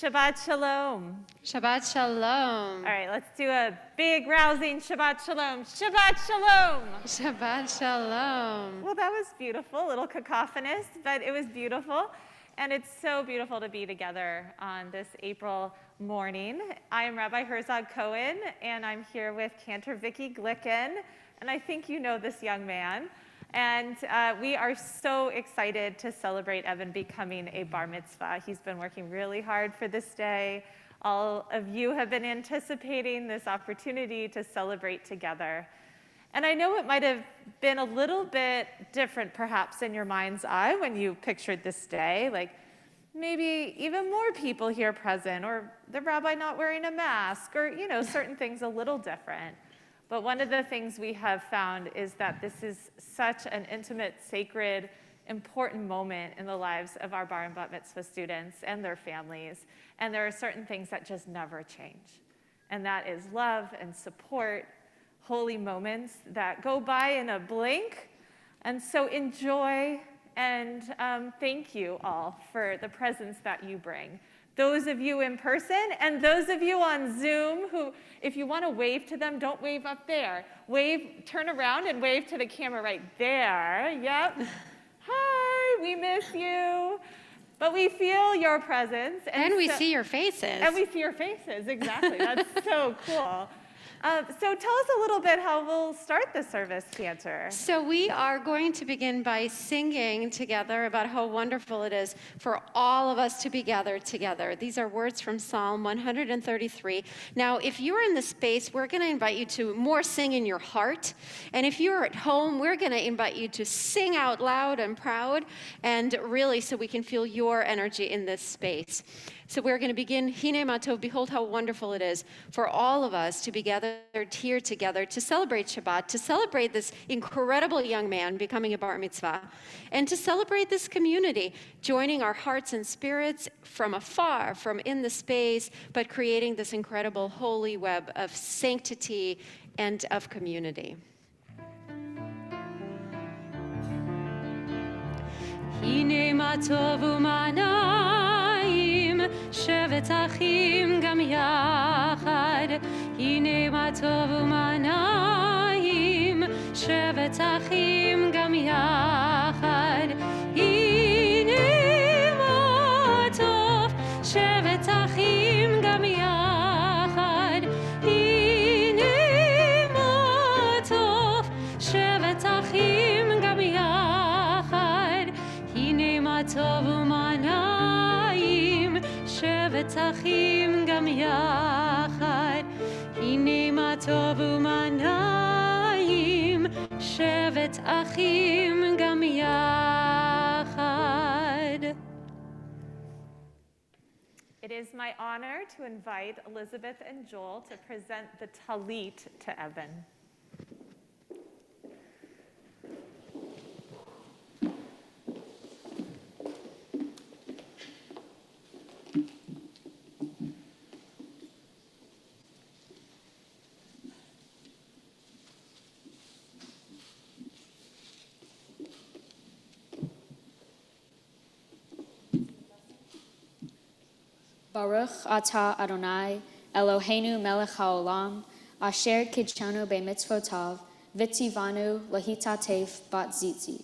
Shabbat Shalom. Shabbat Shalom. All right, let's do a big, rousing Shabbat Shalom. Shabbat Shalom. Shabbat Shalom. Well, that was beautiful, a little cacophonous, but it was beautiful. And it's so beautiful to be together on this April morning. I am Rabbi Herzog Cohen, and I'm here with Cantor Vicki Glicken. And I think you know this young man. And we are so excited to celebrate Evan becoming a bar mitzvah. He's been working really hard for this day. All of you have been anticipating this opportunity to celebrate together. And I know it might have been a little bit different perhaps in your mind's eye when you pictured this day, like maybe even more people here present, or the rabbi not wearing a mask, or certain things a little different. But one of the things we have found is that this is such an intimate, sacred, important moment in the lives of our bar and bat mitzvah students and their families. And there are certain things that just never change. And that is love and support, holy moments that go by in a blink. And so enjoy, and thank you all for the presence that you bring. Those of you in person and those of you on Zoom who, if you want to wave to them, don't wave up there. Turn around and wave to the camera right there. Yep. Hi, we miss you. But we feel your presence. And we see your faces. And we see your faces, exactly. That's so cool. So tell us a little bit how we'll start the service, Cantor. So we are going to begin by singing together about how wonderful it is for all of us to be gathered together. These are words from Psalm 133. Now, if you're in the space, we're going to invite you to more sing in your heart. And if you're at home, we're going to invite you to sing out loud and proud, and really so we can feel your energy in this space. So we're going to begin, Hine Matov, behold how wonderful it is for all of us to be gathered here together to celebrate Shabbat, to celebrate this incredible young man becoming a bar mitzvah, and to celebrate this community, joining our hearts and spirits from afar, from in the space, but creating this incredible holy web of sanctity and of community. Hine Matov u'manayim שבת אחים גם יחד, הנה מה טוב ומה נעים, שבת אחים גם יחד, הנה מה טוב, שבת אחים גם יחד, הנה מה טוב, שבת אחים גם יחד, הנה מה טוב ומה נעים, שבת אחים גם יחד, הנה מה טוב ומה נעים, שבת אחים גם יחד. It is my honor to invite Elizabeth and Joel to present the Talit to Evan. Baruch atah Adonai, Eloheinu melech haolam, asher kidshanu b'mitzvotav, v'tzivanu lahitatef bat zitzi.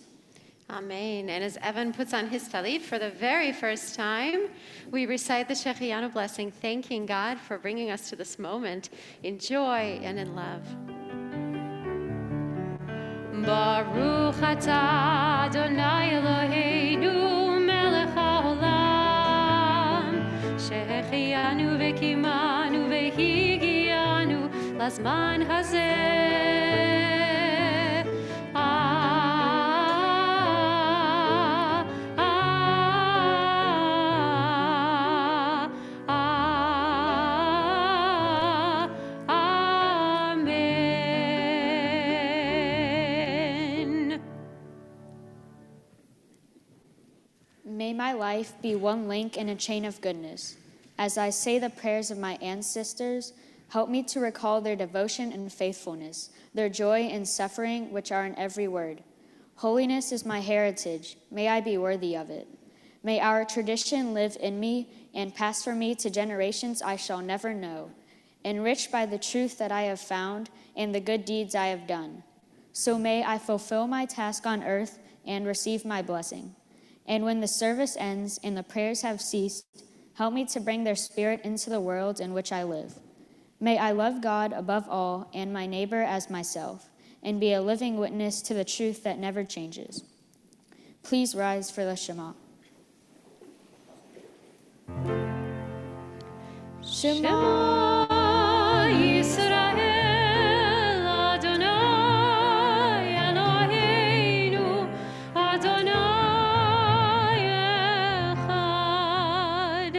Amen. And as Evan puts on his talit for the very first time, we recite the Shechianu blessing, thanking God for bringing us to this moment in joy and in love. Baruch atah Adonai Eloheinu melech haolam, שהחיינו וקימנו והגיענו לזמן הזה. Amen. May my life be one link in a chain of goodness. As I say the prayers of my ancestors, help me to recall their devotion and faithfulness, their joy and suffering which are in every word. Holiness is my heritage. May I be worthy of it. May our tradition live in me and pass from me to generations I shall never know, enriched by the truth that I have found and the good deeds I have done. So may I fulfill my task on earth and receive my blessing. And when the service ends and the prayers have ceased, help me to bring their spirit into the world in which I live. May I love God above all and my neighbor as myself, and be a living witness to the truth that never changes. Please rise for the Shema. Shema Yisrael Adonai Eloheinu Adonai Echad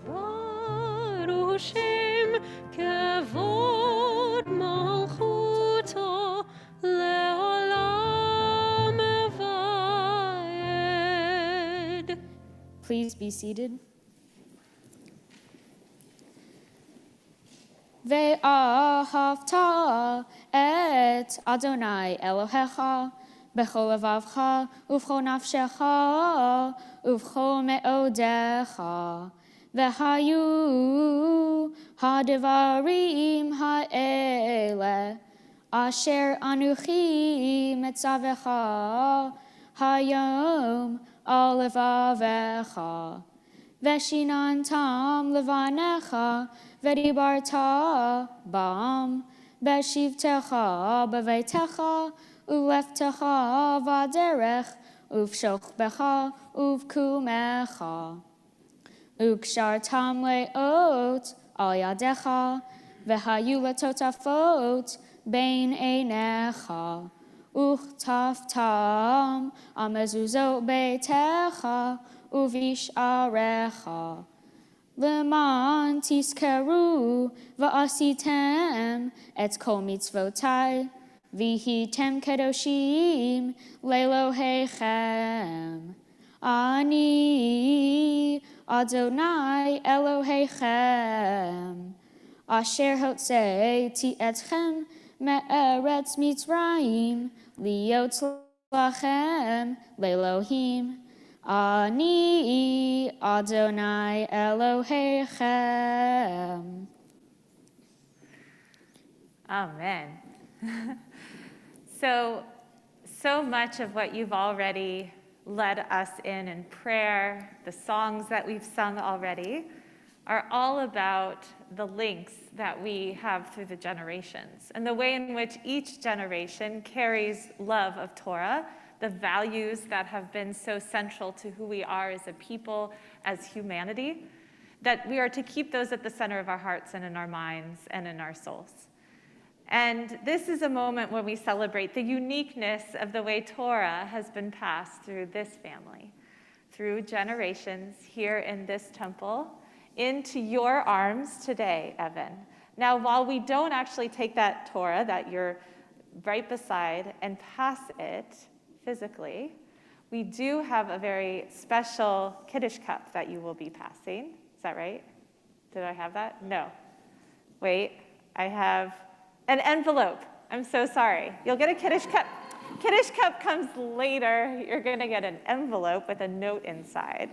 Baruch Shem Kevod Malchuto Leolam Vaed. Please be seated. Ve'ahavta et Adonai Elohecha b'chol levavcha uv'chol nafshecha uv'chol me'odecha ve'hayu ha'devarim ha'ele asher anuchi metzavecha hayom al levavecha ve'shinantam levanecha V'dibarta bam, b'shivtecha b'veitecha, u'leftecha v'aderech, uv'shochbecha, uv'kumecha. U'kshartam le'ot al yadecha, v'hayu letotafot bein einecha. U'chtaftam amezuzot beitecha, uv'isharecha. Leman tiskeru va'asitem et kol mitzvotai v'hitem kedoshim le'Elohechem. Ani Adonai Elohechem asher hotzeiti etchem me'eretz Mitzrayim liot lachem le'Elohim. Ani Adonai Elohechem. Amen. So much of what you've already led us in prayer, the songs that we've sung already, are all about the links that we have through the generations and the way in which each generation carries love of Torah, the values that have been so central to who we are as a people, as humanity, that we are to keep those at the center of our hearts and in our minds and in our souls. And this is a moment when we celebrate the uniqueness of the way Torah has been passed through this family, through generations here in this temple, into your arms today, Evan. Now, while we don't actually take that Torah that you're right beside and pass it physically, we do have a very special Kiddush cup that you will be passing. Is that right? Did I have that? No. Wait, I have an envelope. I'm so sorry. You'll get a Kiddush cup. Kiddush cup comes later. You're going to get an envelope with a note inside.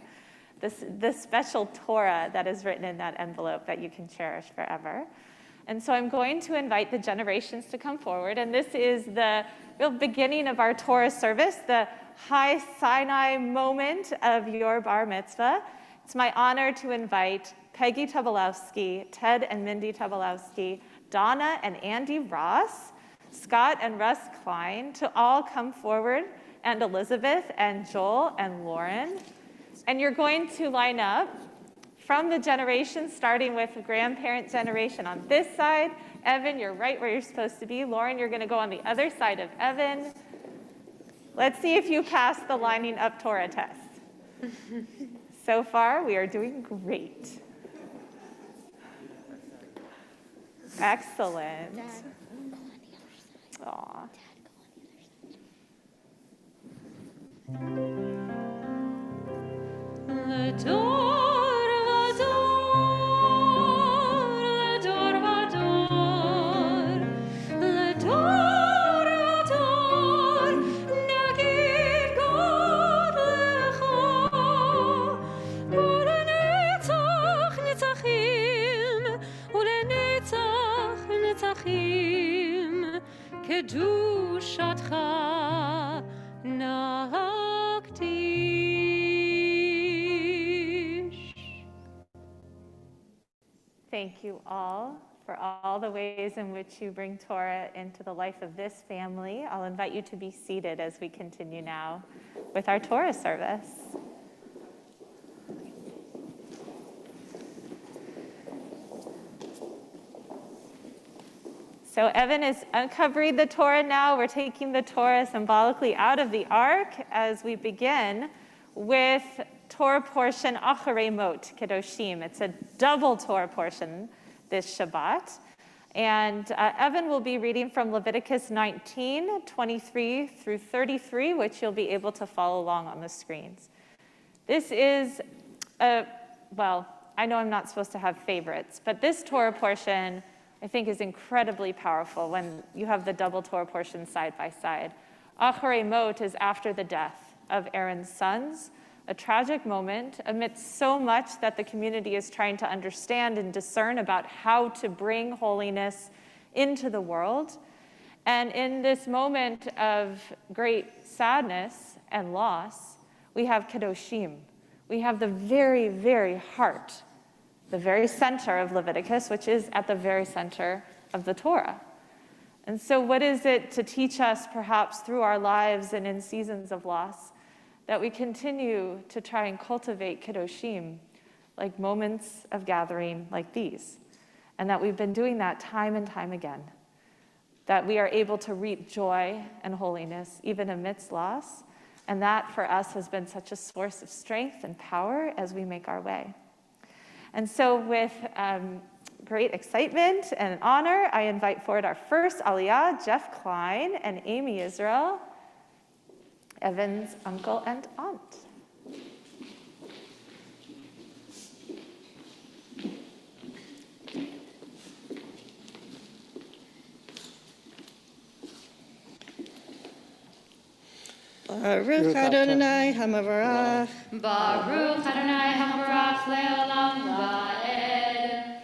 This special Torah that is written in that envelope that you can cherish forever. And so I'm going to invite the generations to come forward. And this is the real beginning of our Torah service, the high Sinai moment of your bar mitzvah. It's my honor to invite Peggy Tobolowski, Ted and Mindy Tobolowski, Donna and Andy Ross, Scott and Russ Klein to all come forward, and Elizabeth and Joel and Lauren. And you're going to line up from the generations, starting with the grandparent generation on this side. Evan, you're right where you're supposed to be. Lauren, you're going to go on the other side of Evan. Let's see if you pass the lining up Torah test. So far, we are doing great. Excellent. Aw. קדושתך נקדיש. Thank you all for all the ways in which you bring Torah into the life of this family. I'll invite you to be seated as we continue now with our Torah service. So Evan is uncovering the Torah now. We're taking the Torah symbolically out of the ark as we begin with Torah portion Acharei Mot Kedoshim. It's a double Torah portion this Shabbat. And Evan will be reading from Leviticus 19, 23 through 33, which you'll be able to follow along on the screens. This is, well, I know I'm not supposed to have favorites, but this Torah portion I think is incredibly powerful when you have the double Torah portion side by side. Acharei Mot is after the death of Aaron's sons, a tragic moment amidst so much that the community is trying to understand and discern about how to bring holiness into the world. And in this moment of great sadness and loss, we have Kedoshim. We have the very, very heart, the very center of Leviticus, which is at the very center of the Torah. And so what is it to teach us, perhaps through our lives and in seasons of loss, that we continue to try and cultivate Kedoshim, like moments of gathering like these, and that we've been doing that time and time again, that we are able to reap joy and holiness even amidst loss, and that for us has been such a source of strength and power as we make our way. And so with great excitement and honor, I invite forward our first Aliyah, Jeff Klein and Amy Israel, Evan's uncle and aunt. Baruch Adonai Hamavarach. Baruch Adonai HaMevorach le'olam va'ed.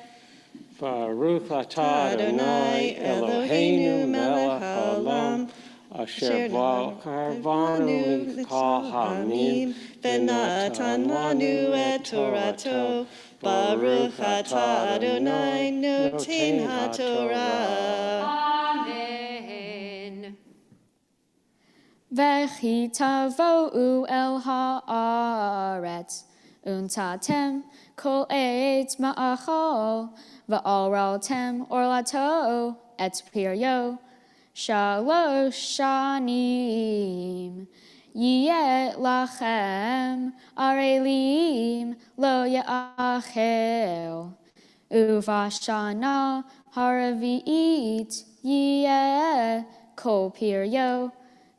Baruch atah Adonai Eloheinu melech haolam, asher b'karvanu l'kol ha'amim, v'natan lanu et Torato. Baruch atah Adonai noten ha'torah. Amen. Vechi tavo'u el haaretz, untatem kol eitz ma'achol, va'oraltem orlato et piryo, shalosh shanim. Yeh lachem arelim lo ya'achel, uvashana haravi'it yeh kol piryo,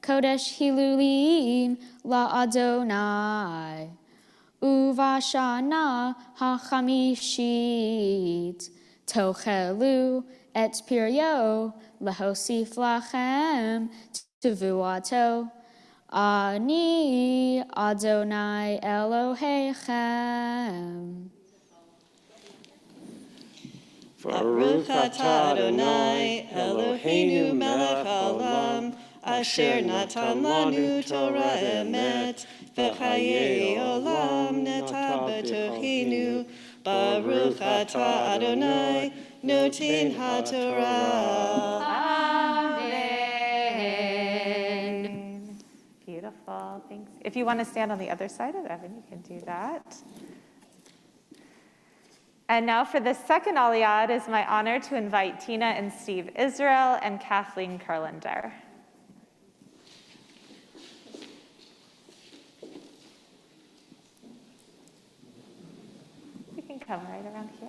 Kodesh Hilulim La Adonai, Uvashana HaChamishit, Tochelu et Piryo, Lahosif Lachem, Tevuato, Ani Adonai Elohechem. Baruch atah Adonai Eloheinu melech haolam, asher natan lanu Torah emet, v'chayei olam neta b'tochinu. Baruch atah Adonai noten ha'torah. Amen. Beautiful, thanks. If you want to stand on the other side of Evan, you can do that. And now for the second Aliyah, it is my honor to invite Tina and Steve Israel and Kathleen Kurlander. You can come right around here.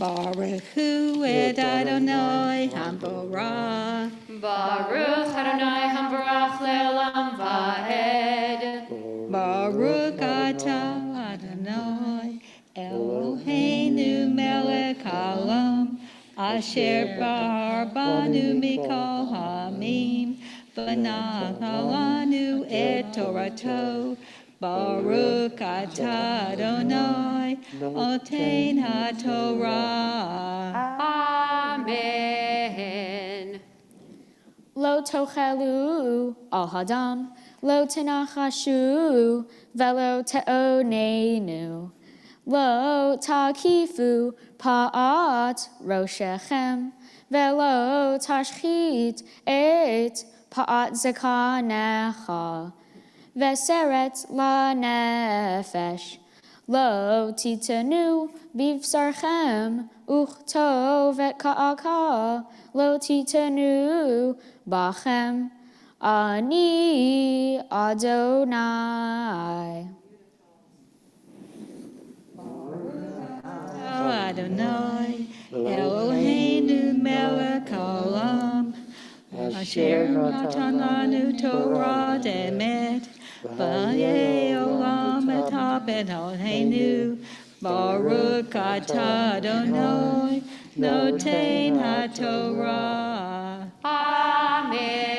Baruch Hu et Adonai Hamborah. Baruch Adonai Hambarach Leolam Vaed. Baruch atah Adonai Eloheinu melech haolam asher bar banu mikol hamim v'natan lanu et Torato. Baruch atah Adonai oten haTorah. Amen. Lo tochelu al hadam, lo tenachashu, velo teonenu. Lo takifu pa'at roshechem, velo tashchit et pa'at zekanecha. Veseret la nefesh, lo titanu bivsarchem, uchtov et ka'aka, lo titanu bachem, ani Adonai. Adonai Eloheinu melech haolam asher natan lanu Torah emet v'yeh olam et hapet Eloheinu Baruch atah Adonai noten haTorah. Amen.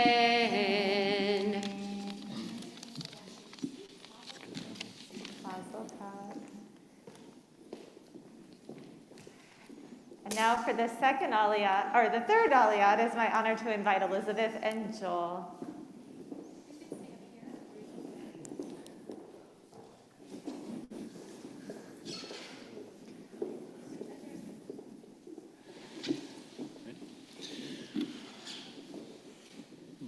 And now for the second aliyah, or the third aliyah, it is my honor to invite Elizabeth and Joel.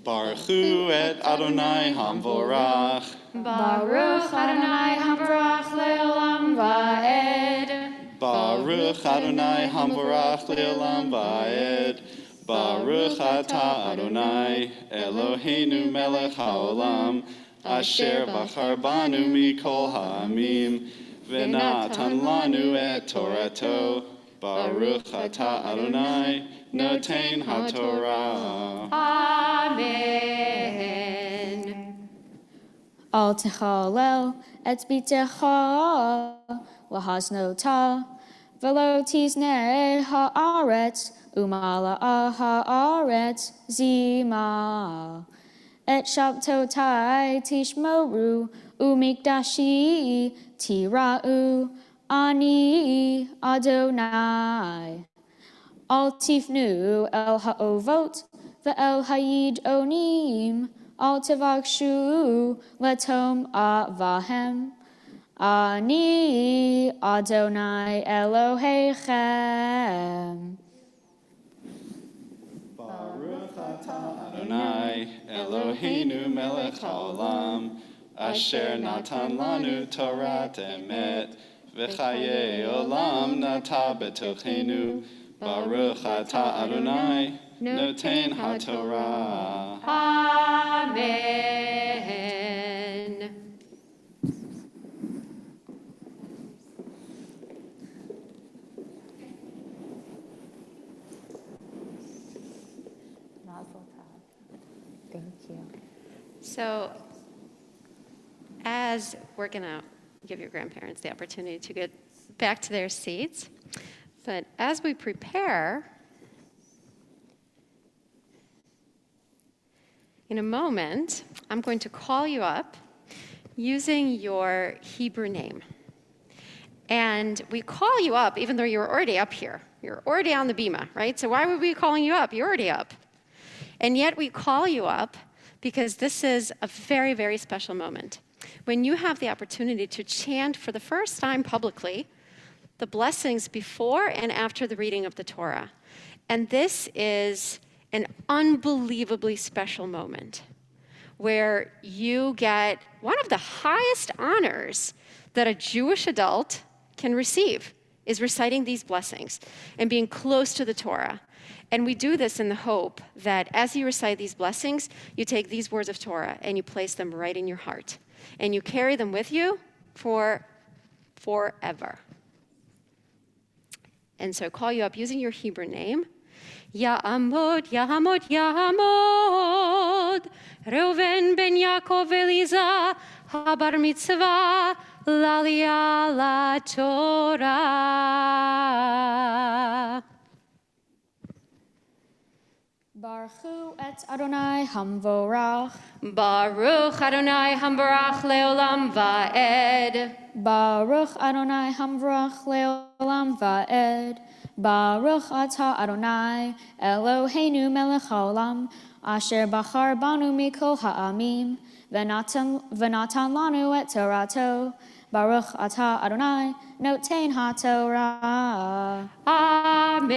Baruch Hu et Adonai Hamvorach. Baruch Adonai Hambarach Leolam Vaed. Baruch Adonai Hamvorach Leolam Vaed. Baruch atah Adonai Eloheinu melech haolam asher bachar banu mikol ha'amim v'natan lanu et Torato. Baruch atah Adonai noten haTorah. Amen. Al techalel et bitecha lahaznota velo tizne haaretz umala haaretz zima et shabtotai tishmoru umikdashi tirau ani Adonai. Al tifnu el ha'ovot ve'el hayid onim al tevakshu letom avahem ani Adonai Elohechem. Baruch atah Adonai Eloheinu melech haolam asher natan lanu Torah emet v'chayei olam nata betochenu. Baruch atah Adonai noten haTorah. Amen. Mazel tov. Thank you. So, as we're going to give your grandparents the opportunity to get back to their seats, but as we prepare, in a moment, I'm going to call you up using your Hebrew name. And we call you up even though you're already up here. You're already on the bima, right? So why would we be calling you up? You're already up. And yet we call you up because this is a very, very special moment. When you have the opportunity to chant for the first time publicly the blessings before and after the reading of the Torah. And this is an unbelievably special moment where you get one of the highest honors that a Jewish adult can receive, is reciting these blessings and being close to the Torah. And we do this in the hope that as you recite these blessings, you take these words of Torah and you place them right in your heart. And you carry them with you for forever. And so call you up using your Hebrew name. Ya'amod, Ya'amod, Ya'amod, Reuven ben Yaakov Eliza, Habar Mitzvah, Lalia la Torah. Baruch hu et Adonai hamvorach. Baruch Adonai Hambarach Leolam Va'ed. Baruch Adonai hamvorach leolam va'ed. Baruch atah Adonai Eloheinu melech haolam asher bachar banu mikol ha'amim v'natan lanu et Torato. Baruch atah Adonai noten ha'Torah. Amen.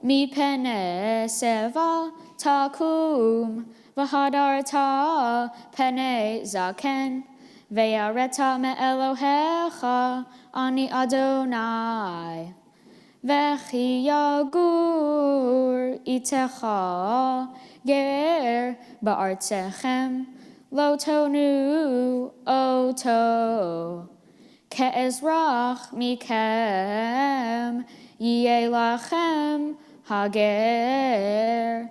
Mipene seva takum v'hadarta pene zaken ve'areta me Elohecha ani Adonai v'chi yagur itecha ger ba'artechem lo tonu oto ke'ezrach mikem yeh lachem Hagar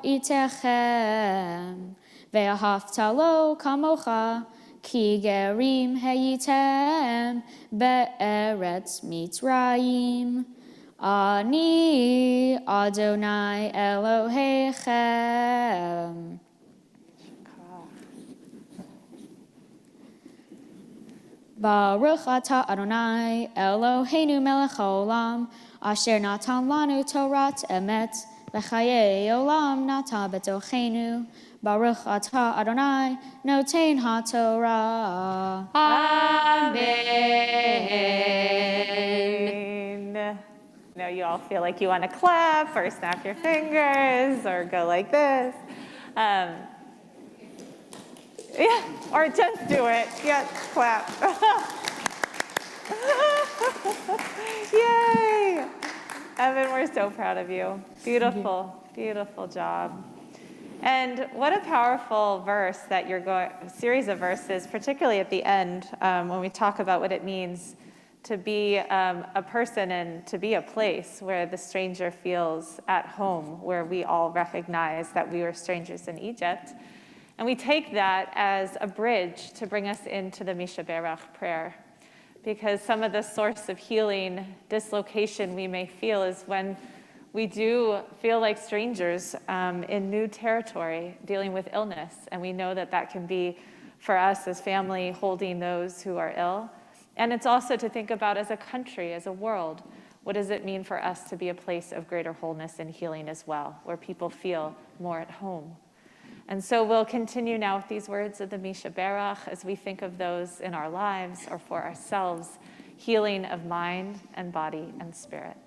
itechem, ve'ahaftalo kamocha, ki gerim heyitem be'eretz Mitzrayim. Ani Adonai Elohechem. Baruch atah Adonai Eloheinu melech haolam asher natan lanu Torat emet v'chayei olam natan betochenu. Baruch atah Adonai noten ha'Torah. Amen. Now you all feel like you want to clap or snap your fingers or go like this. Yeah, or just do it. Yeah, clap. Yay! Evan, we're so proud of you. Beautiful, beautiful job. And what a powerful verse that you're going, a series of verses, particularly at the end, when we talk about what it means to be a person and to be a place where the stranger feels at home, where we all recognize that we were strangers in Egypt. And we take that as a bridge to bring us into the Mishaberach prayer. Because some of the source of healing, dislocation we may feel is when we do feel like strangers in new territory, dealing with illness. And we know that that can be, for us as family, holding those who are ill. And it's also to think about as a country, as a world, what does it mean for us to be a place of greater wholeness and healing as well, where people feel more at home. And so we'll continue now with these words of the Mishaberach as we think of those in our lives or for ourselves, healing of mind and body and spirit.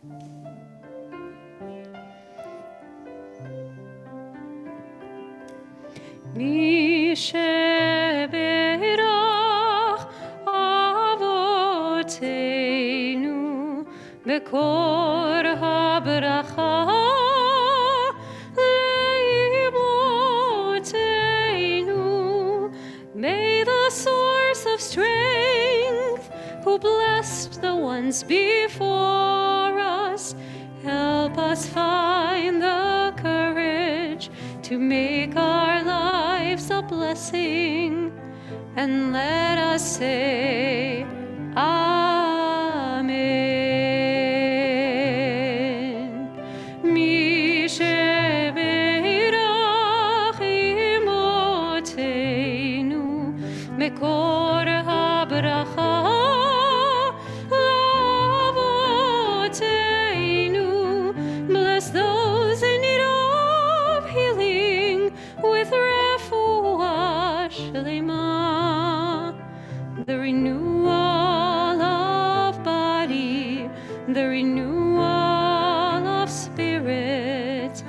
Mishaberach avoteinu bekor habracha. May the source of strength, who blessed the ones before us, help us find the courage to make our lives a blessing, and let us say, Amen. Mekor habracha avoteinu. Bless those in need of healing with refuah shlema, the renewal of body, the renewal of spirit,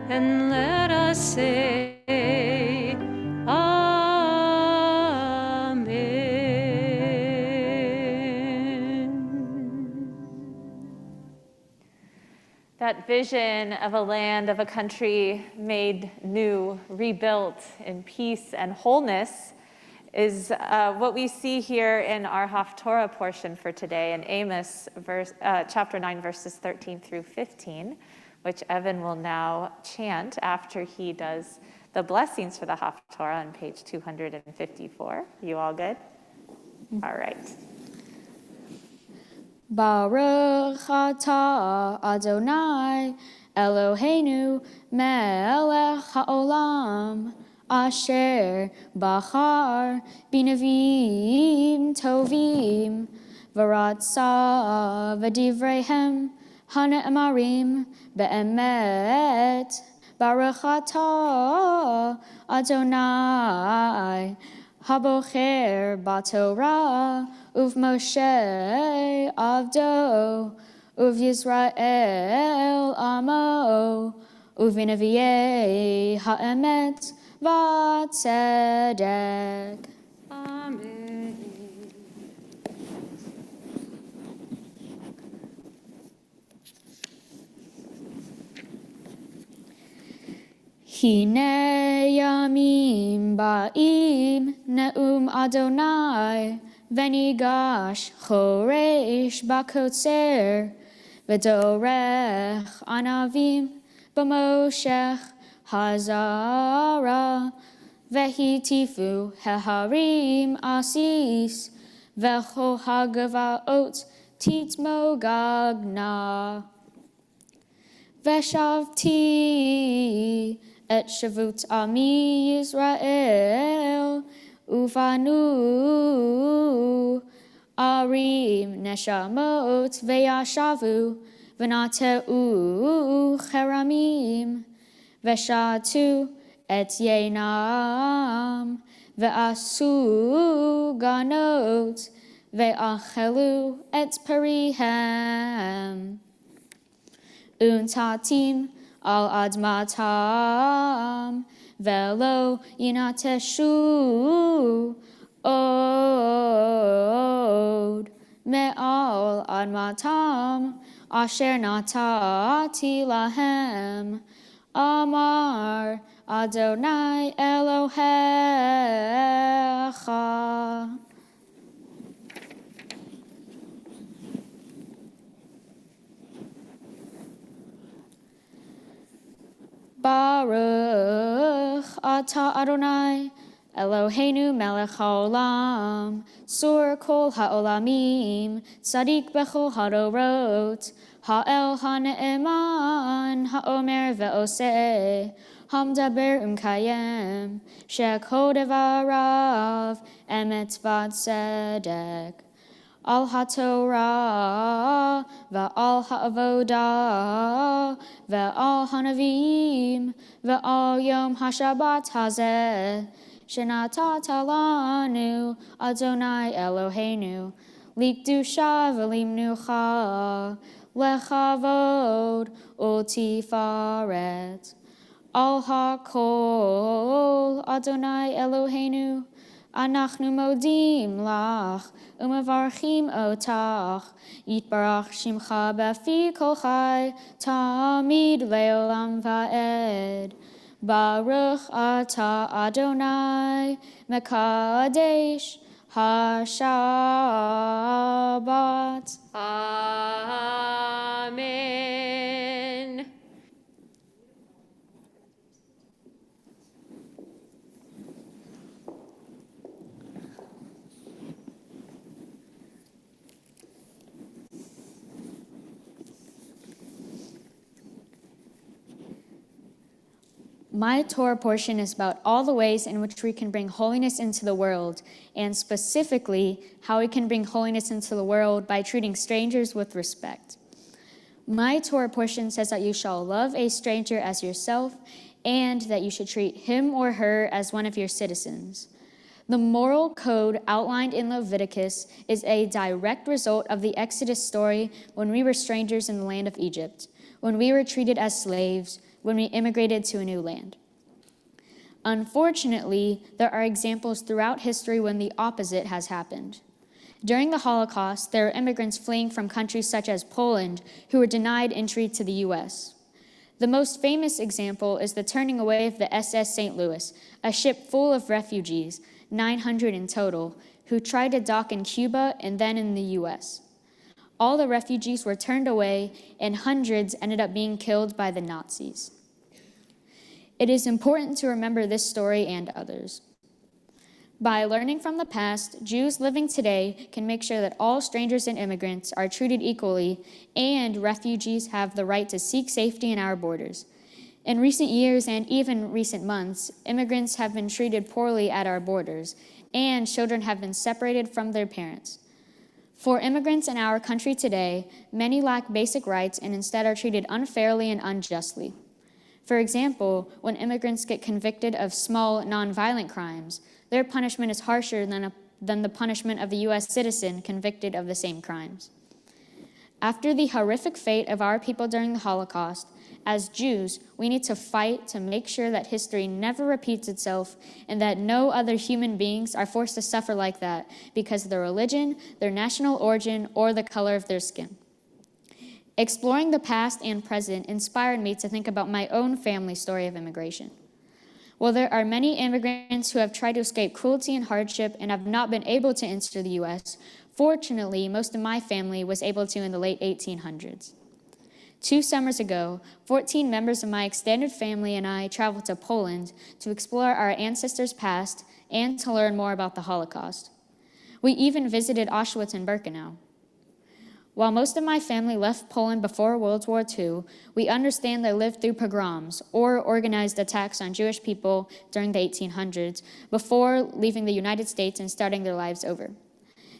and let us say, that vision of a land, of a country made new, rebuilt in peace and wholeness is what we see here in our Haftorah portion for today in Amos chapter 9, verses 13 through 15, which Evan will now chant after he does the blessings for the Haftorah on page 254. You all good? All right. Baruch atah Adonai Eloheinu melech haolam asher bachar binavim tovim v'ratza v'divreihem hane'emarim be'emet. Baruch atah Adonai Habocher baTorah uv Moshe avdo uv Yisrael amo uv nevi'ei ha'emet v'tzedek. Amen. Hine yamim ba'im ne'um Adonai v'nigash choresh ba'kotzer v'dorech anavim b'moshech hazara v'hitifu heharim asis v'cho hagavaot titmogagna v'shavti et shavut ami Yisrael ufanu arim neshamot ve'yashavu v'nateu cheramim v'shatu et yenam ve'asu ganot ve'achelu et perihem untatim al admatam velo yinateshu od me'al admatam asher natati lahem amar Adonai Elohecha. Baruch atah Adonai Eloheinu melech haolam sur kol haolamim tzadik bechol hadorot ha'el ha'ne'eman ha'omer ve'oseh hamdaber kayem shekol devarav emet v'tzedek al haTorah ve'al ha'avodah ve'al hanavim ve'al yom hashabat hazeh shenatata lanu Adonai Eloheinu likdusha v'limnucha lechavod ultifaret al hakol Adonai Eloheinu Anachnu modim lach umevarchim otach yitbarach shimcha b'fi kol chai tamid leolam va'ed. Baruch atah Adonai mekadesh hashabat. Amen. My Torah portion is about all the ways in which we can bring holiness into the world, and specifically how we can bring holiness into the world by treating strangers with respect. My Torah portion says that you shall love a stranger as yourself, and that you should treat him or her as one of your citizens. The moral code outlined in Leviticus is a direct result of the Exodus story when we were strangers in the land of Egypt, when we were treated as slaves, when we immigrated to a new land. Unfortunately, there are examples throughout history when the opposite has happened. During the Holocaust, there were immigrants fleeing from countries such as Poland who were denied entry to the U.S. The most famous example is the turning away of the SS St. Louis, a ship full of refugees, 900 in total, who tried to dock in Cuba and then in the US. All the refugees were turned away, and hundreds ended up being killed by the Nazis. It is important to remember this story and others. By learning from the past, Jews living today can make sure that all strangers and immigrants are treated equally, and refugees have the right to seek safety in our borders. In recent years and even recent months, immigrants have been treated poorly at our borders, and children have been separated from their parents. For immigrants in our country today, many lack basic rights and instead are treated unfairly and unjustly. For example, when immigrants get convicted of small, nonviolent crimes, their punishment is harsher than the punishment of a U.S. citizen convicted of the same crimes. After the horrific fate of our people during the Holocaust, as Jews, we need to fight to make sure that history never repeats itself and that no other human beings are forced to suffer like that because of their religion, their national origin, or the color of their skin. Exploring the past and present inspired me to think about my own family story of immigration. While there are many immigrants who have tried to escape cruelty and hardship and have not been able to enter the U.S., fortunately, most of my family was able to in the late 1800s. 2 summers ago, 14 members of my extended family and I traveled to Poland to explore our ancestors' past and to learn more about the Holocaust. We even visited Auschwitz and Birkenau. While most of my family left Poland before World War II, we understand they lived through pogroms or organized attacks on Jewish people during the 1800s before leaving the United States and starting their lives over.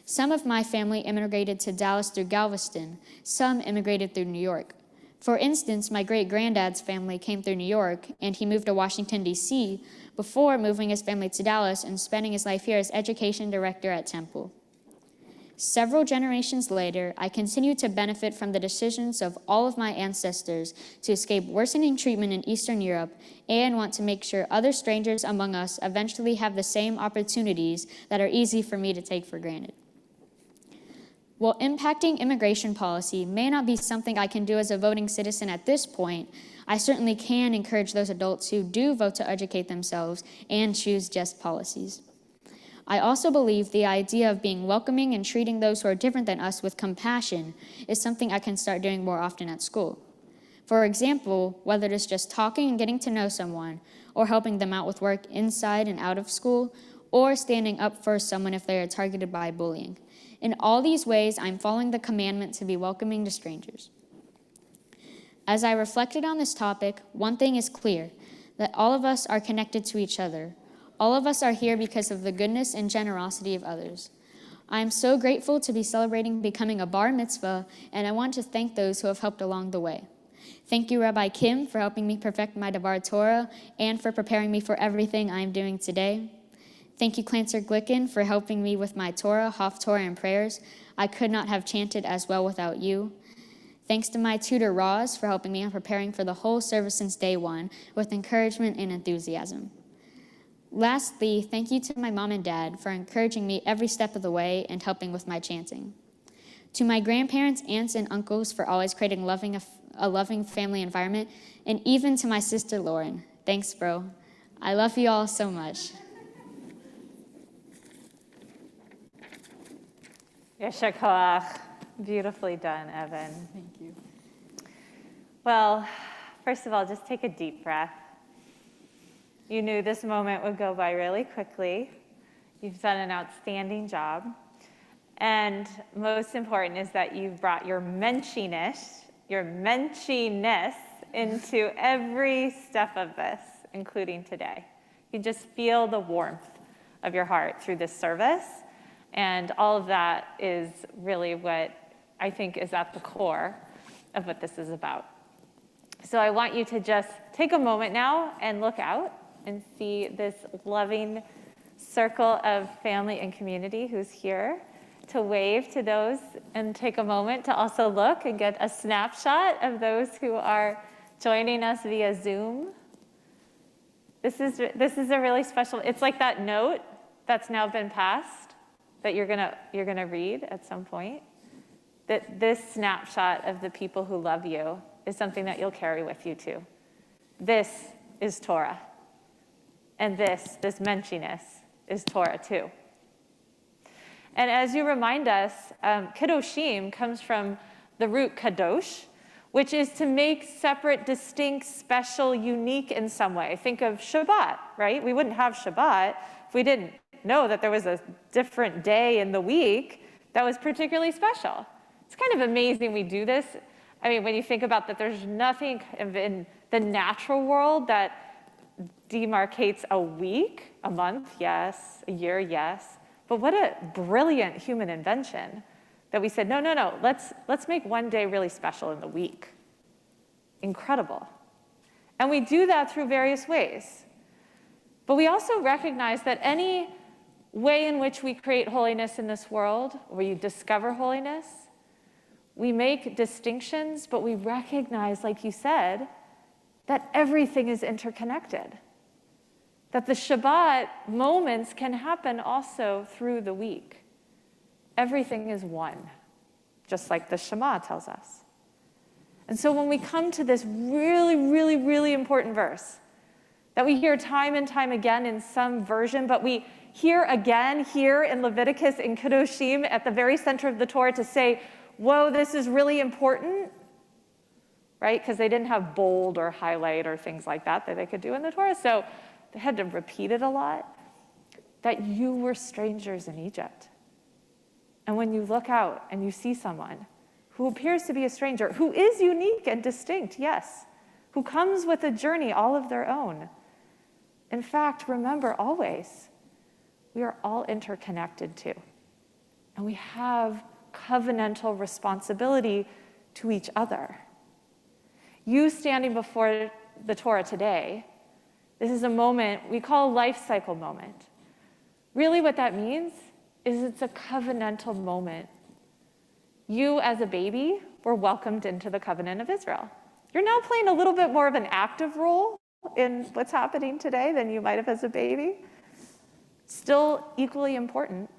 Some of my family immigrated to Dallas through Galveston, some immigrated through New York. For instance, my great-granddad's family came through New York, and he moved to Washington, D.C., before moving his family to Dallas and spending his life here as education director at Temple. Several generations later, I continue to benefit from the decisions of all of my ancestors to escape worsening treatment in Eastern Europe and want to make sure other strangers among us eventually have the same opportunities that are easy for me to take for granted. While impacting immigration policy may not be something I can do as a voting citizen at this point, I certainly can encourage those adults who do vote to educate themselves and choose just policies. I also believe the idea of being welcoming and treating those who are different than us with compassion is something I can start doing more often at school. For example, whether it is just talking and getting to know someone, or helping them out with work inside and out of school, or standing up for someone if they are targeted by bullying. In all these ways, I'm following the commandment to be welcoming to strangers. As I reflected on this topic, one thing is clear, that all of us are connected to each other. All of us are here because of the goodness and generosity of others. I am so grateful to be celebrating becoming a bar mitzvah, and I want to thank those who have helped along the way. Thank you, Rabbi Kim, for helping me perfect my Devar Torah and for preparing me for everything I am doing today. Thank you, Clancer Glicken, for helping me with my Torah, Haftorah, and prayers. I could not have chanted as well without you. Thanks to my tutor, Roz, for helping me on preparing for the whole service since day one with encouragement and enthusiasm. Lastly, thank you to my mom and dad for encouraging me every step of the way and helping with my chanting. To my grandparents, aunts, and uncles for always creating a loving family environment, and even to my sister, Lauren. Thanks, bro. I love you all so much. Yesher koach. Beautifully done, Evan. Thank you. Well, first of all, just take a deep breath. You knew this moment would go by really quickly. You've done an outstanding job. And most important is that you've brought your menschiness into every step of this, including today. You just feel the warmth of your heart through this service. And all of that is really what I think is at the core of what this is about. So I want you to just take a moment now and look out and see this loving circle of family and community who's here, to wave to those and take a moment to also look and get a snapshot of those who are joining us via Zoom. This is a really special, it's like that note that's now been passed that you're gonna read at some point, that this snapshot of the people who love you is something that you'll carry with you too. This is Torah. And this menschiness, is Torah too. And as you remind us, Kedoshim comes from the root kadosh, which is to make separate, distinct, special, unique in some way. Think of Shabbat, right? We wouldn't have Shabbat if we didn't know that there was a different day in the week that was particularly special. It's kind of amazing we do this. I mean, when you think about that, there's nothing in the natural world that demarcates a week, a month, yes, a year, yes. But what a brilliant human invention that we said, no, let's make one day really special in the week. Incredible. And we do that through various ways. But we also recognize that any way in which we create holiness in this world, where you discover holiness, we make distinctions, but we recognize, like you said, that everything is interconnected. That the Shabbat moments can happen also through the week. Everything is one, just like the Shema tells us. And so when we come to this really, really, really important verse that we hear time and time again in some version, but we hear again here in Leviticus in Kedoshim at the very center of the Torah to say, whoa, this is really important, right? Because they didn't have bold or highlight or things like that they could do in the Torah. So they had to repeat it a lot, that you were strangers in Egypt. And when you look out and you see someone who appears to be a stranger, who is unique and distinct, yes, who comes with a journey all of their own. In fact, remember always, we are all interconnected too. And we have covenantal responsibility to each other. You standing before the Torah today, this is a moment we call a life cycle moment. Really what that means is it's a covenantal moment. You as a baby were welcomed into the covenant of Israel. You're now playing a little bit more of an active role in what's happening today than you might have as a baby. Still equally important.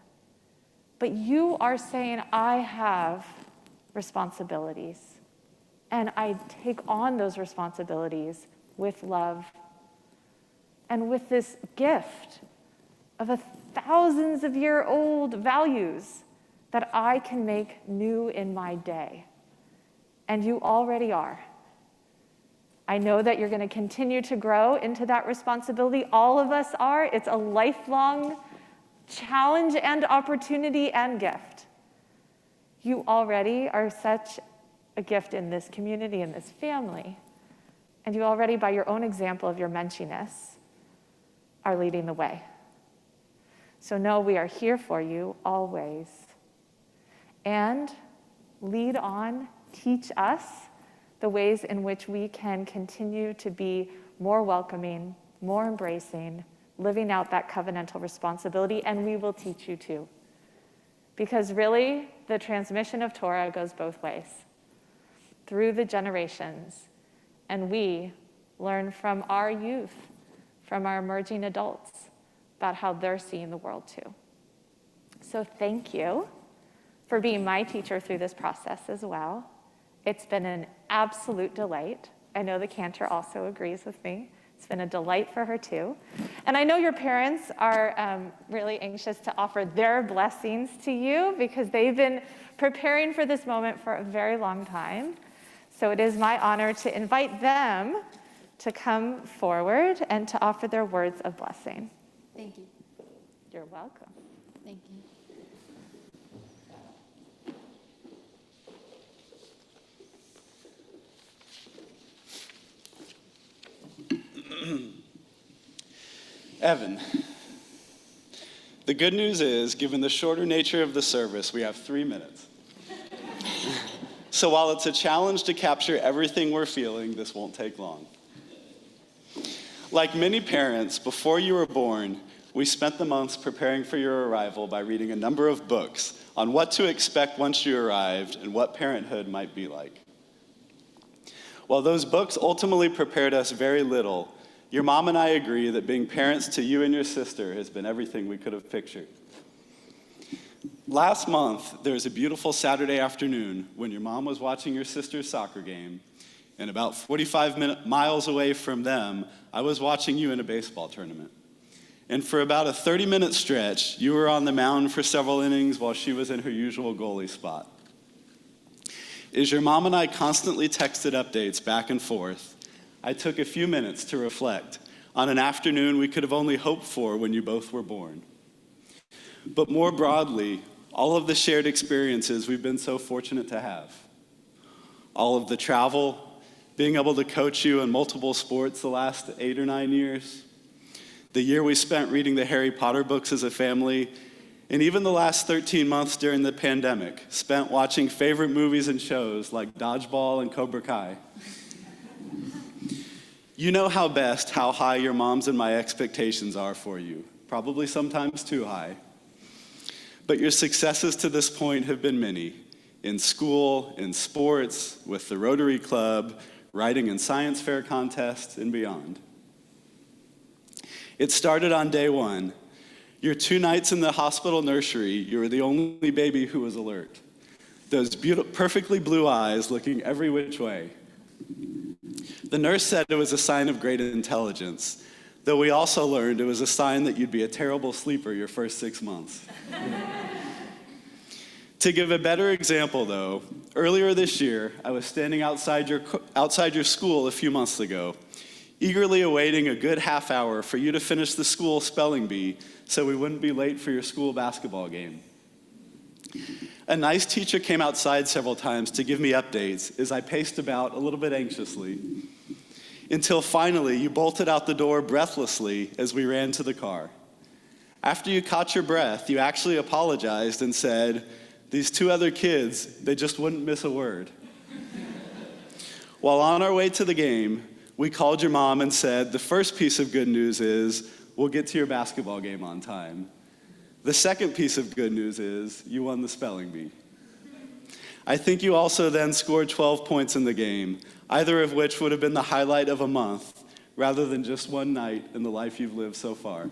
But you are saying, I have responsibilities. And I take on those responsibilities with love and with this gift of thousands of year old values that I can make new in my day. And you already are. I know that you're going to continue to grow into that responsibility. All of us are. It's a lifelong challenge and opportunity and gift. You already are such a gift in this community, in this family. And you already, by your own example of your menschiness, are leading the way. So know we are here for you always. And lead on, teach us the ways in which we can continue to be more welcoming, more embracing, living out that covenantal responsibility, and we will teach you too. Because really, the transmission of Torah goes both ways, through the generations, and we learn from our youth, from our emerging adults, about how they're seeing the world too. So thank you for being my teacher through this process as well. It's been an absolute delight. I know the cantor also agrees with me. It's been a delight for her too. And I know your parents are really anxious to offer their blessings to you because they've been preparing for this moment for a very long time. So it is my honor to invite them to come forward and to offer their words of blessing. Thank you. You're welcome. Thank you. Evan, the good news is, given the shorter nature of the service, we have 3 minutes. So while it's a challenge to capture everything we're feeling, this won't take long. Like many parents, before you were born, we spent the months preparing for your arrival by reading a number of books on what to expect once you arrived and what parenthood might be like. While those books ultimately prepared us very little, your mom and I agree that being parents to you and your sister has been everything we could have pictured. Last month, there was a beautiful Saturday afternoon when your mom was watching your sister's soccer game, and about 45 miles away from them, I was watching you in a baseball tournament. And for about a 30-minute stretch, you were on the mound for several innings while she was in her usual goalie spot. As your mom and I constantly texted updates back and forth, I took a few minutes to reflect on an afternoon we could have only hoped for when you both were born. But more broadly, all of the shared experiences we've been so fortunate to have. All of the travel, being able to coach you in multiple sports the last 8 or 9 years, the year we spent reading the Harry Potter books as a family, and even the last 13 months during the pandemic, spent watching favorite movies and shows like Dodgeball and Cobra Kai. You know how high your mom's and my expectations are for you, probably sometimes too high. But your successes to this point have been many, in school, in sports, with the Rotary Club, writing and science fair contests, and beyond. It started on day one. Your 2 nights in the hospital nursery, you were the only baby who was alert. Those perfectly blue eyes looking every which way. The nurse said it was a sign of great intelligence, though we also learned it was a sign that you'd be a terrible sleeper your first 6 months. To give a better example, though, earlier this year, I was standing outside your school a few months ago, eagerly awaiting a good half hour for you to finish the school spelling bee so we wouldn't be late for your school basketball game. A nice teacher came outside several times to give me updates as I paced about a little bit anxiously, until finally you bolted out the door breathlessly as we ran to the car. After you caught your breath, you actually apologized and said, "These 2 other kids, they just wouldn't miss a word." While on our way to the game, we called your mom and said, "The first piece of good news is we'll get to your basketball game on time. The second piece of good news is you won the spelling bee." I think you also then scored 12 points in the game, either of which would have been the highlight of a month rather than just one night in the life you've lived so far.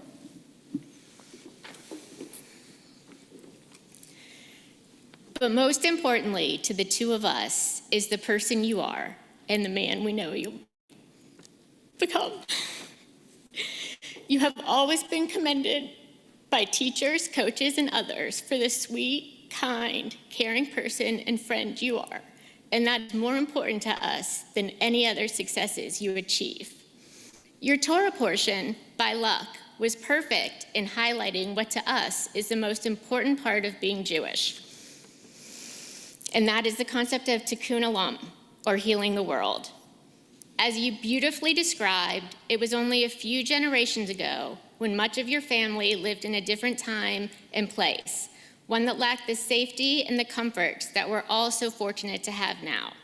But most importantly to the 2 of us is the person you are and the man we know you become. You have always been commended by teachers, coaches, and others for the sweet, kind, caring person and friend you are. And that is more important to us than any other successes you achieve. Your Torah portion, by luck, was perfect in highlighting what to us is the most important part of being Jewish. And that is the concept of tikkun olam, or healing the world. As you beautifully described, it was only a few generations ago when much of your family lived in a different time and place, one that lacked the safety and the comforts that we're all so fortunate to have now.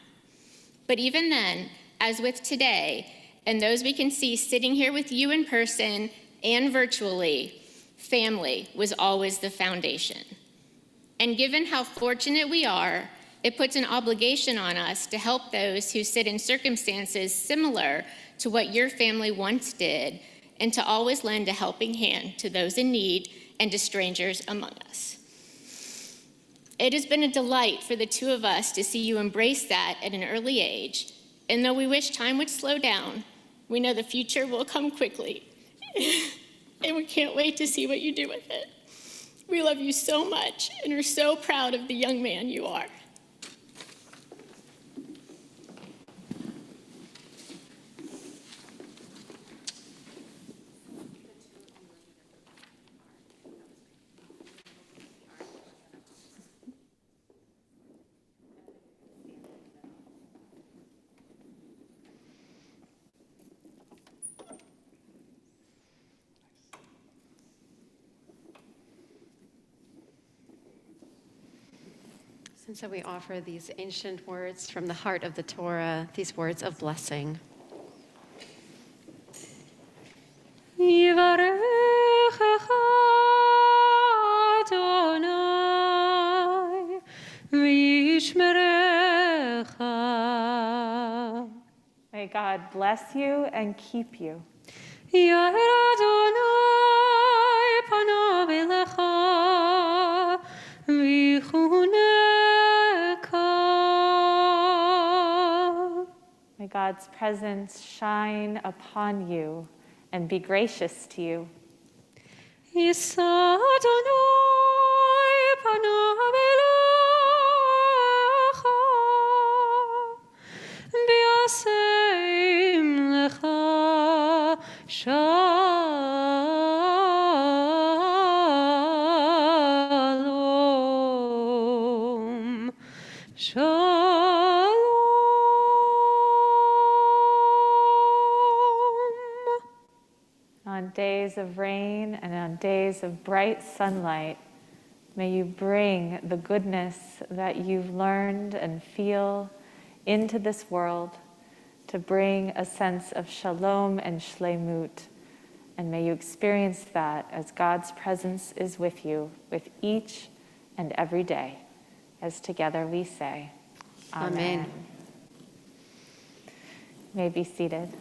But even then, as with today, and those we can see sitting here with you in person and virtually, family was always the foundation. And given how fortunate we are, it puts an obligation on us to help those who sit in circumstances similar to what your family once did, and to always lend a helping hand to those in need and to strangers among us. It has been a delight for the 2 of us to see you embrace that at an early age, and though we wish time would slow down, we know the future will come quickly, and we can't wait to see what you do with it. We love you so much and are so proud of the young man you are. And so we offer these ancient words from the heart of the Torah, these words of blessing. Yivarechecha Adonai v'yishmerecha. May God bless you and keep you. Yair Adonai panav elecha v'chuneka. May God's presence shine upon you and be gracious to you. Yisa Adonai panav elecha v'yaseim lecha shalom. Shalom. On days of rain and on days of bright sunlight, may you bring the goodness that you've learned and feel into this world to bring a sense of shalom and shlemut. And may you experience that as God's presence is with you with each and every day, as together we say, Amen. Amen. You may be seated.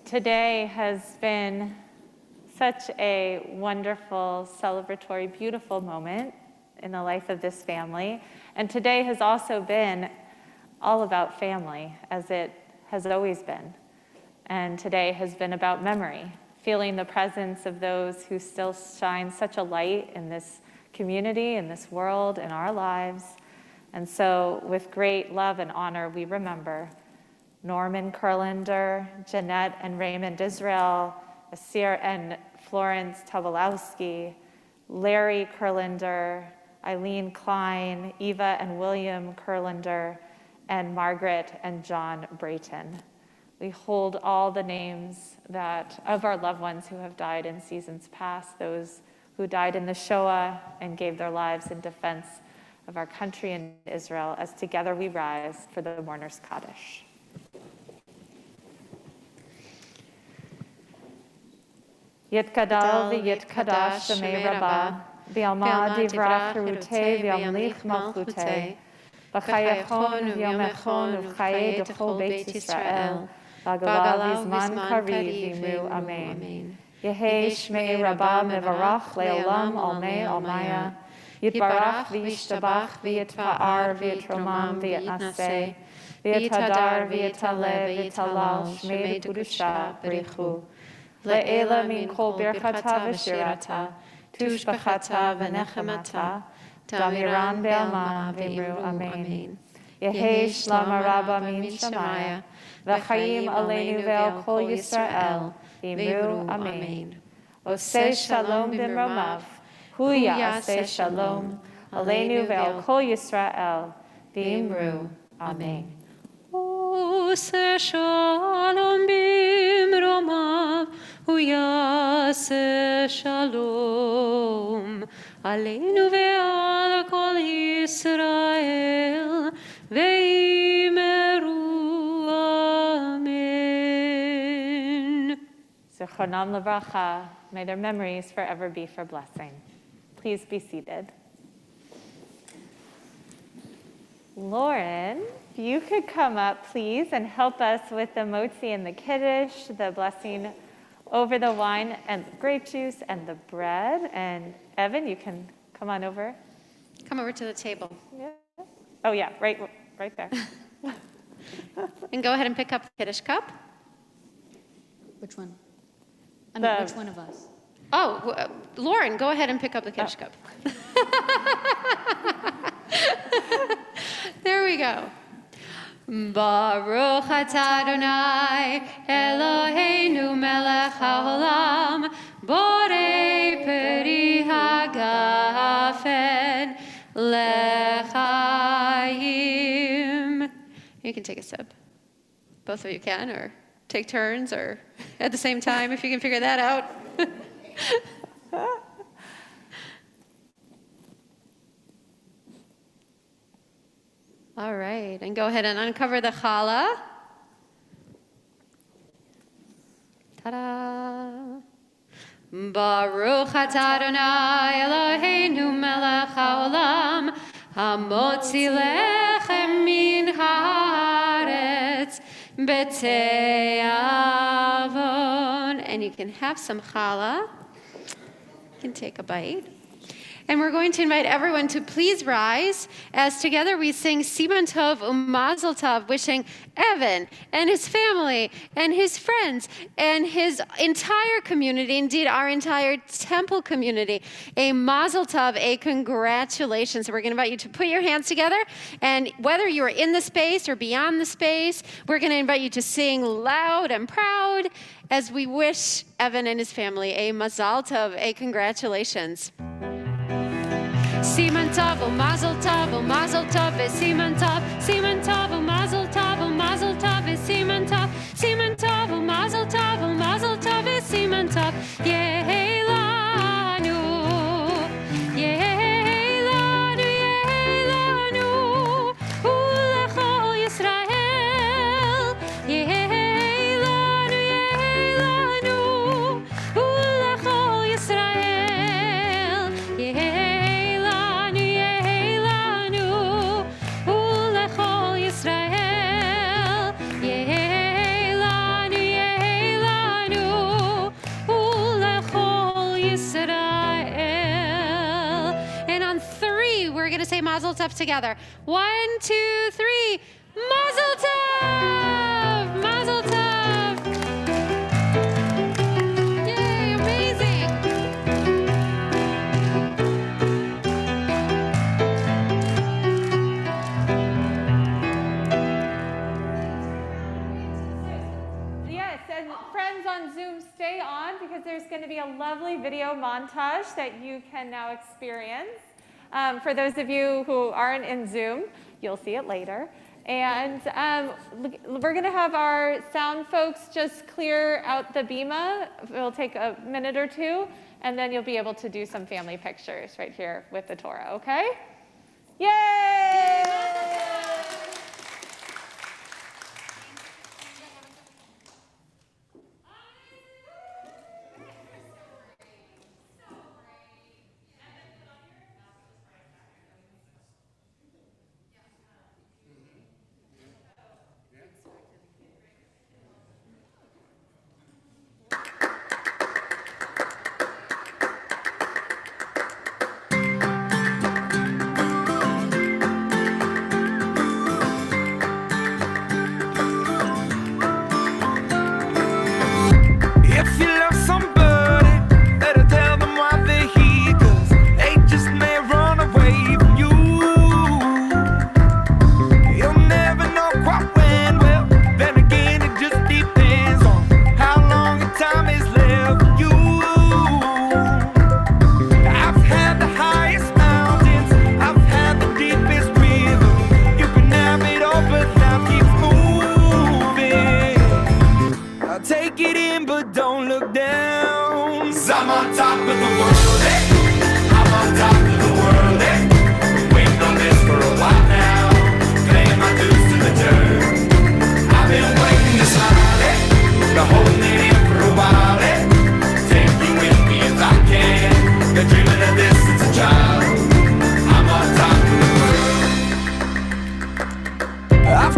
Today has been such a wonderful, celebratory, beautiful moment in the life of this family. And today has also been all about family, as it has always been. And today has been about memory, feeling the presence of those who still shine such a light in this community, in this world, in our lives. And so with great love and honor, we remember Norman Kurlander, Jeanette and Raymond Israel, Asir and Florence Tobolowski, Larry Kurlander, Eileen Klein, Eva and William Kurlander, and Margaret and John Brayton. We hold all the names of our loved ones who have died in seasons past, those who died in the Shoah and gave their lives in defense of our country and Israel, as together we rise for the Mourner's Kaddish. Yitkadal v'yitkadash Shemei Rabbah, v'yalma divrach cherutei v'yamlich malchutei, v'chayachon v'yomechon v'chayei d'chol Beit Yisrael, v'agalav v'zman kariv v'imru amen. Yehei Shmei Rabbah mevarach le'olam almei almaya, yitbarach v'yishtabach v'yitpa'ar v'yitromam v'yitnaseh, v'yithadar v'yitale v'yitalal Shmei d'Kudusha b'richu. Le'ela min kol birchata v'shirata, tushbachata v'nechemata, damiran be'alma v'imru amen. Yehi shlama rabba min shamaya, v'chayim aleinu ve'al kol Yisrael, v'imru amen. Oseh shalom b'mromav, hu ya'aseh shalom, aleinu ve'al kol Yisrael, v'imru amen. Oseh shalom b'mromav, hu ya'aseh shalom, aleinu ve'al kol Yisrael, ve'imeru amen. Zichronam levracha, may their memories forever be for blessing. Please be seated. Lauren, if you could come up, please, and help us with the motzi and the kiddush, the blessing over the wine and grape juice and the bread. And Evan, you can come on over. Come over to the table. Yeah. Oh yeah, right there. And go ahead and pick up the Kiddush cup. Which one? I mean, The- which one of us? Oh, Lauren, go ahead and pick up the Kiddush cup. There we go. Baruch atah Adonai Eloheinu melech haolam borei peri hagafen lechaim. You can take a sip. Both of you can, or take turns, or at the same time, if you can figure that out. All right, and go ahead and uncover the challah. Ta-da! Baruch atah Adonai Eloheinu melech haolam Hamotzi lechem min haaretz b'te'avon. And you can have some challah. You can take a bite. And we're going to invite everyone to please rise as together we sing Siman Tov U'Mazel Tov, wishing Evan and his family and his friends and his entire community, indeed our entire temple community, a Mazel Tov, a congratulations. So we're going to invite you to put your hands together, and whether you're in the space or beyond the space, we're going to invite you to sing loud and proud as we wish Evan and his family a Mazel Tov, a congratulations. Siman Tov, Mazel Tov, Mazel Tov, Siman Tov, Siman Tov, Mazel Tov, Mazel Tov, Siman Tov, Siman Tov, Mazel Tov, Mazel Tov, Siman Tov, Yehi lanu, Yehi lanu, Yehi lanu, Ulechol Yisrael, Yehi lanu, Ulechol Yisrael, Yehi. We're going to say Mazel Tov together. 1, 2, 3. Mazel Tov! Mazel Tov! Yay, amazing! Yes, and friends on Zoom, stay on because there's going to be a lovely video montage that you can now experience. For those of you who aren't in Zoom, you'll see it later. And we're going to have our sound folks just clear out the bima. It'll take a minute or two, and then you'll be able to do some family pictures right here with the Torah, okay? Yay!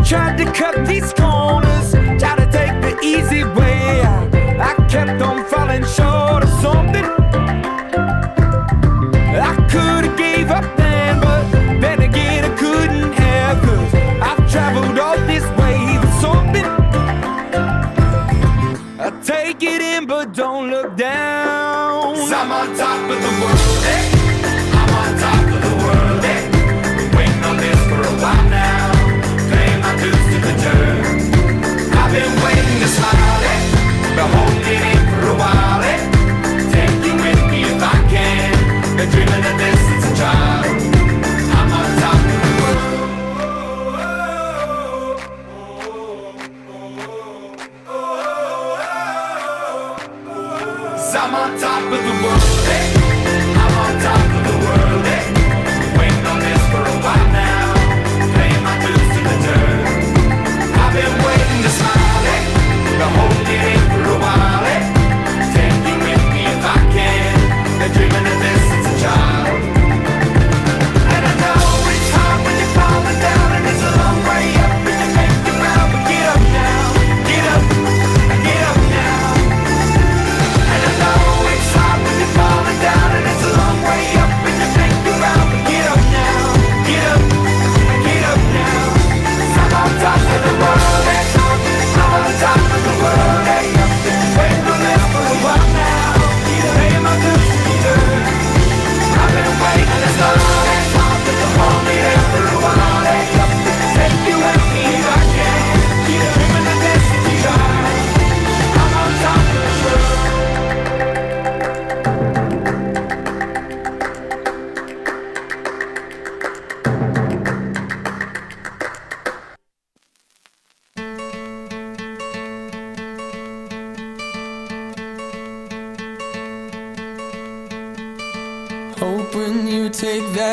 Tried to cut these corners, tried to take the easy way out. I kept on falling short of something. I could have gave up then, but then again I couldn't have, 'cause I've traveled all this way for something. I take it in but don't look down. 'Cause I'm on top of the world, eh? I'm on top of the world, eh? Been waiting on this for a while now. I've been waiting to smile, eh? Been holding it for a while, eh? Take you with me if I can. Been dreaming of this since a child. I'm on top of the world. 'Cause I'm on top of the world, eh? I'm on top.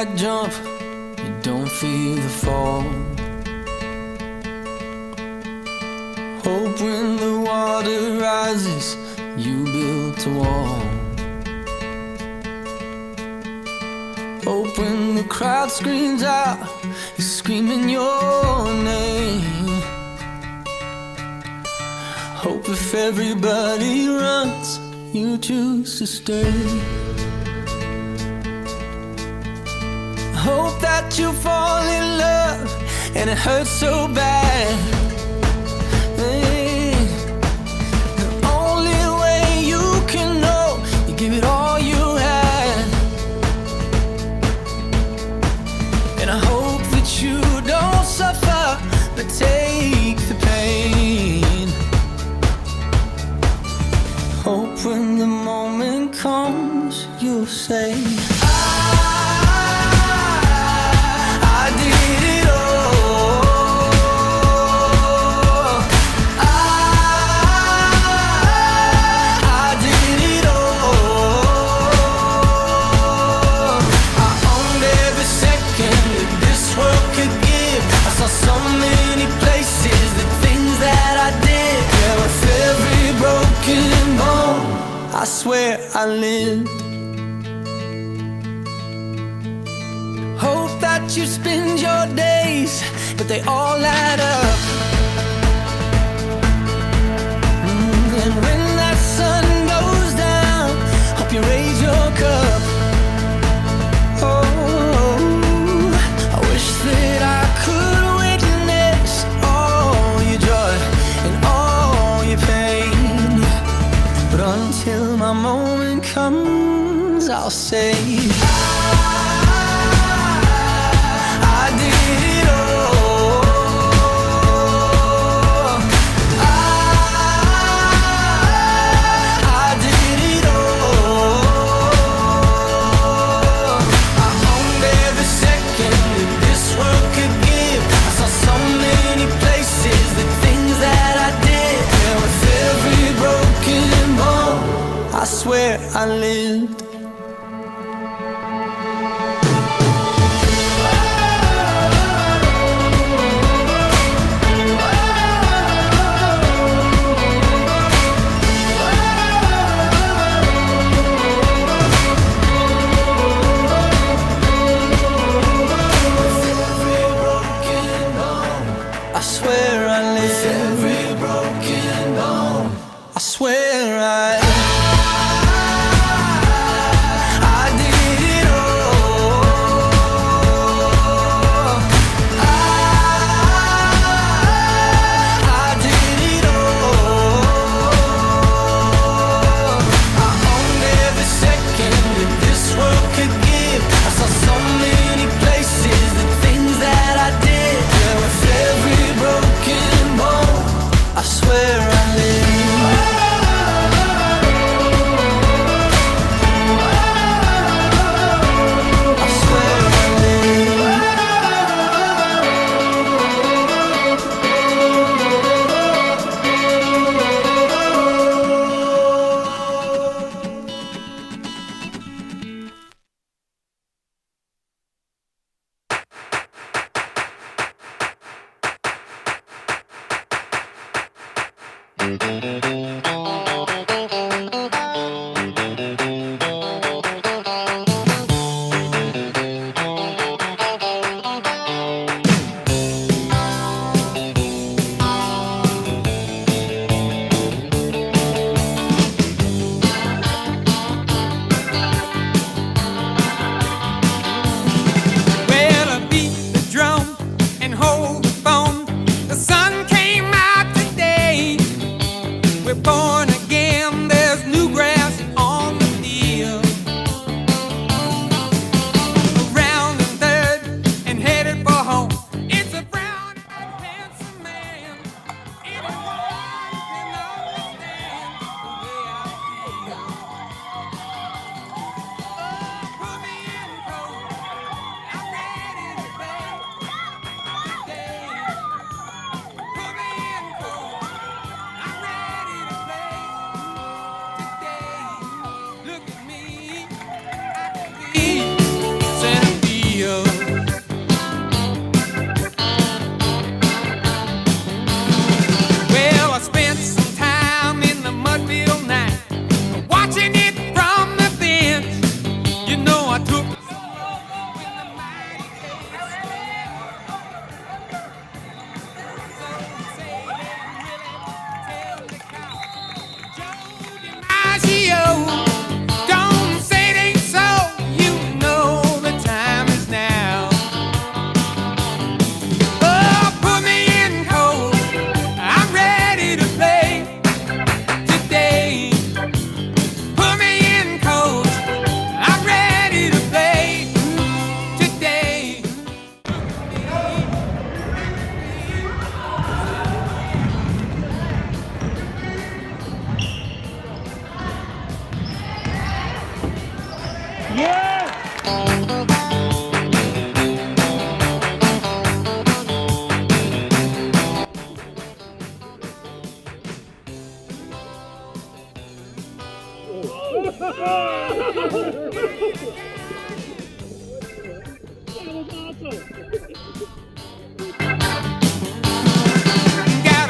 might jump, you don't feel the fall. Hope when the water rises, you built a wall. Hope when the crowd screams out, you're screaming your name. Hope if everybody runs, you choose to stay. Hope that you fall in love and it hurts so bad. Hey, the only way you can know, you give it all you had. And I hope that you don't suffer, but take the pain. Hope when the moment comes, you'll say, I did it all. I did it all. I owned every second that this world could give. I saw so many places, the things that I did. Yeah, with every broken bone, I swear I lived. Hope that you spend your days, but they all add up. And when that sun goes down, hope you raise your cup. Oh, I wish that I could witness all your joy and all your pain. But until my moment comes, I'll say, I did it all. I did it all. I owned every second that this world could give. I saw so many places, the things that I did. Yeah, with every broken bone, I swear I lived. I swear I live. Every broken bone, I swear I did it all. I did it all. I owned every second that this world could give. I saw so many places, the things that I did. Yeah, with every broken bone, I swear I live. I swear I live. Well, I beat the drum and hold the phone. The sun came out today. We're born Got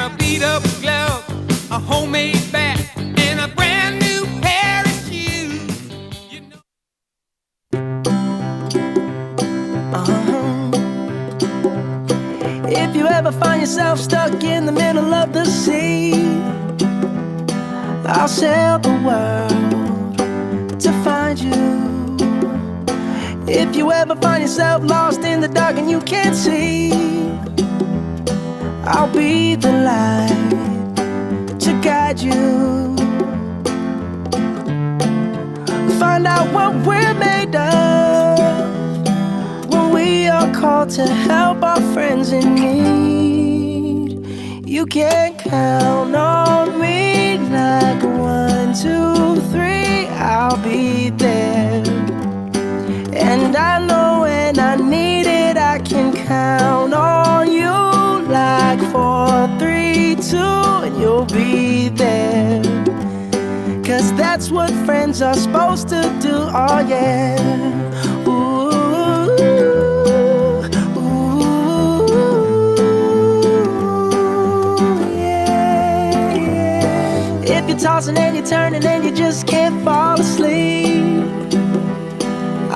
a beat up glove, a homemade bat, and a brand new pair of shoes. You know. If you ever find yourself stuck in the middle of the sea, I'll sail the world to find you. If you ever find yourself lost in the dark and you can't see, I'll be the light to guide you. Find out what we're made of when we are called to help our friends in need. You can count on me like 1, 2, 3, I'll be there. And I know when I need it, I can count on you like 4, 3, 2, and you'll be there. 'Cause that's what friends are supposed to do, oh yeah. Ooh, ooh, yeah, yeah. If you're tossing and you're turning and you just can't fall asleep,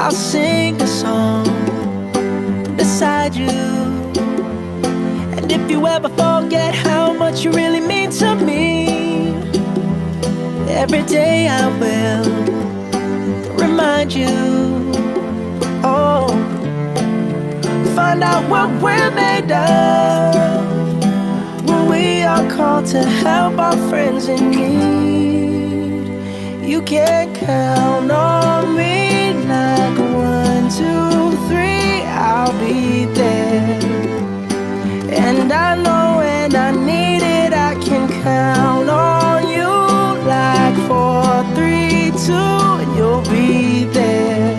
I'll sing a song beside you. And if you ever forget how much you really mean to me, every day I will remind you. Oh, find out what we're made of when we are called to help our friends in need. You can count on me like 1, 2, 3, I'll be there. And I know when I need it, I can count on you like 4, 3, 2, and you'll be there.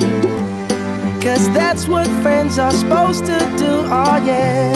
'Cause that's what friends are supposed to do, oh yeah.